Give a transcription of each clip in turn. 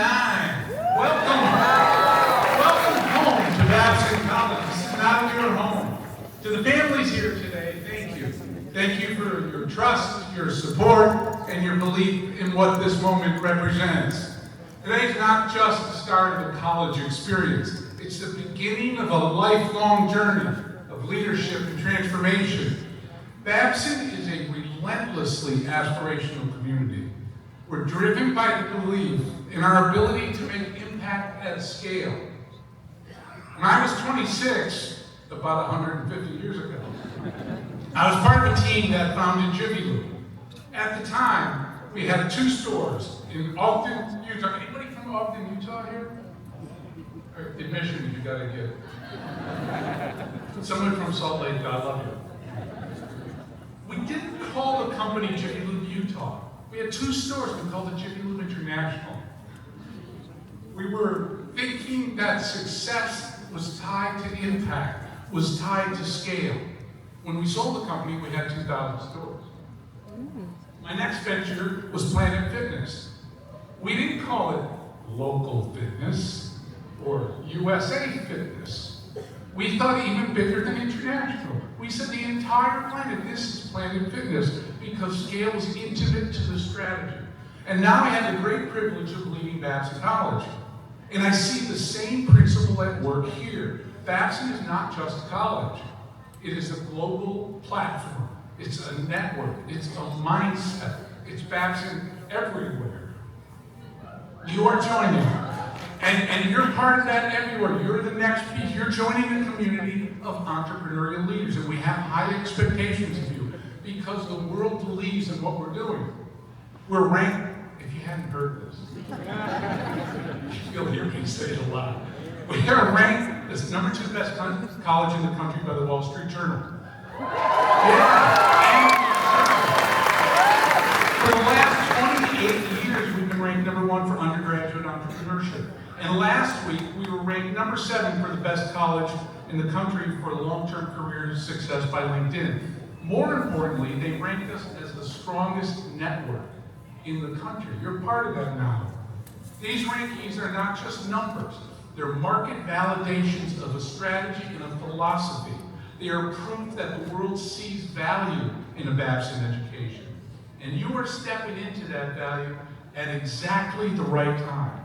Welcome home to Babson College. This is not your home. To the families here today, thank you. Thank you for your trust, your support, and your belief in what this moment represents. Today is not just the start of a college experience. It's the beginning of a lifelong journey of leadership and transformation. Babson is a relentlessly aspirational community. We're driven by the belief in our ability to make impact at scale. When I was 26, about 150 years ago, I was part of a team that founded Jiffy Lube. At the time, we had 2 stores in Ogden, Utah. Anybody from Ogden, Utah here? Admission, you gotta get. Someone from Salt Lake, I love you. We didn't call the company Jiffy Lube Utah. We had 2 stores. We called it Jiffy Lube International. We were thinking that success was tied to impact, was tied to scale. When we sold the company, we had 2,000 stores. My next venture was Planet Fitness. We didn't call it local fitness or USA fitness. We thought even bigger than international. We said the entire planet, this is Planet Fitness, because scale was intimate to the strategy. And now I have the great privilege of leading Babson College. And I see the same principle at work here. Babson is not just a college. It is a global platform. It's a network. It's a mindset. It's Babson everywhere. You are joining. And you're part of that everywhere. You're the next piece. You're joining a community of entrepreneurial leaders. And we have high expectations of you because the world believes in what we're doing. We're ranked, if you hadn't heard this, you'll hear me say it a lot. We are ranked as the #2 best college in the country by the Wall Street Journal. For the last 28 years, we've been ranked #1 for undergraduate entrepreneurship. And last week, we were ranked #7 for the best college in the country for long-term career success by LinkedIn. More importantly, they ranked us as the strongest network in the country. You're part of that now. These rankings are not just numbers. They're market validations of a strategy and a philosophy. They are proof that the world sees value in a Babson education. And you are stepping into that value at exactly the right time.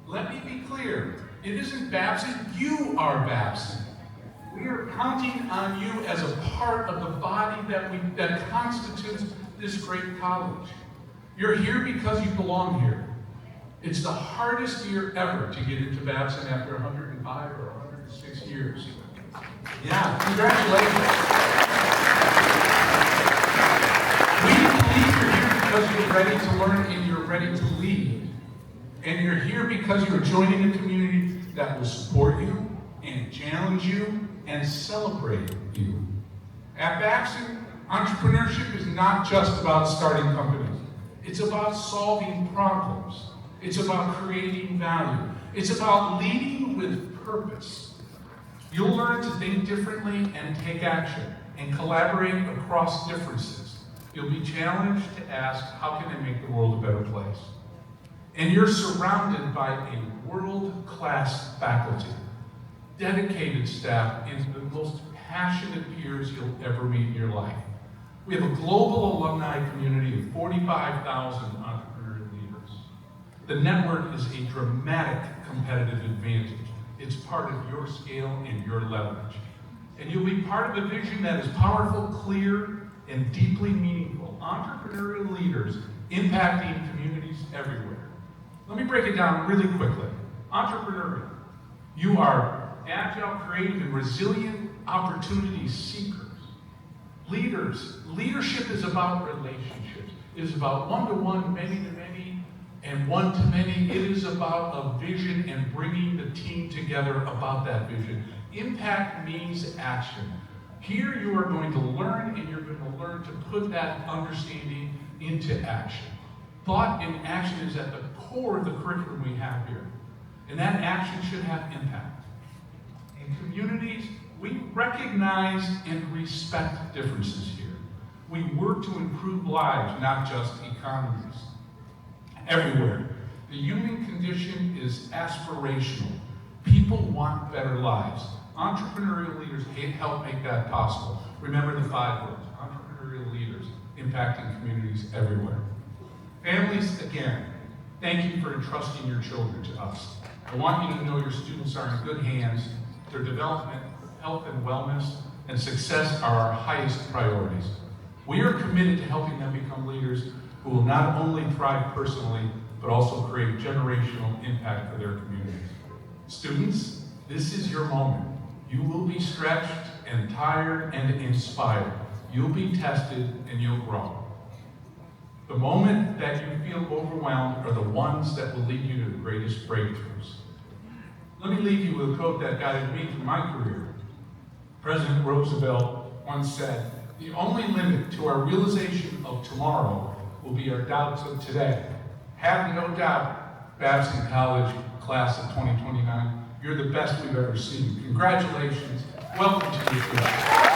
Let me be clear. It isn't Babson, you are Babson. We are counting on you as a part of the body that constitutes this great college. You're here because you belong here. It's the hardest year ever to get into Babson after 105 or 106 years. Yeah, congratulations. We believe you're here because you're ready to learn and you're ready to lead. And you're here because you're joining a community that will support you and challenge you and celebrate you. At Babson, entrepreneurship is not just about starting companies. It's about solving problems. It's about creating value. It's about leading with purpose. You'll learn to think differently and take action and collaborate across differences. You'll be challenged to ask, how can I make the world a better place? And you're surrounded by a world-class faculty, dedicated staff, and the most passionate peers you'll ever meet in your life. We have a global alumni community of 45,000 entrepreneurial leaders. The network is a dramatic competitive advantage. It's part of your scale and your leverage. And you'll be part of a vision that is powerful, clear, and deeply meaningful. Entrepreneurial leaders impacting communities everywhere. Let me break it down really quickly. Entrepreneurial. You are agile, creative, and resilient opportunity seekers. Leaders. Leadership is about relationships. It is about one-to-one, many-to-many, and one-to-many. It is about a vision and bringing the team together about that vision. Impact means action. Here you are going to learn, and you're going to learn to put that understanding into action. Thought and action is at the core of the curriculum we have here. And that action should have impact. In communities, we recognize and respect differences here. We work to improve lives, not just economies. Everywhere. The human condition is aspirational. People want better lives. Entrepreneurial leaders help make that possible. Remember the 5 words: entrepreneurial leaders impacting communities everywhere. Families, again, thank you for entrusting your children to us. I want you to know your students are in good hands. Their development, health and wellness, and success are our highest priorities. We are committed to helping them become leaders who will not only thrive personally, but also create generational impact for their communities. Students, this is your moment. You will be stretched and tired and inspired. You'll be tested and you'll grow. The moment that you feel overwhelmed are the ones that will lead you to the greatest breakthroughs. Let me leave you with a quote that guided me through my career. President Roosevelt once said, "The only limit to our realization of tomorrow will be our doubts of today." Have no doubt, Babson College class of 2029, you're the best we've ever seen. Congratulations. Welcome to your school.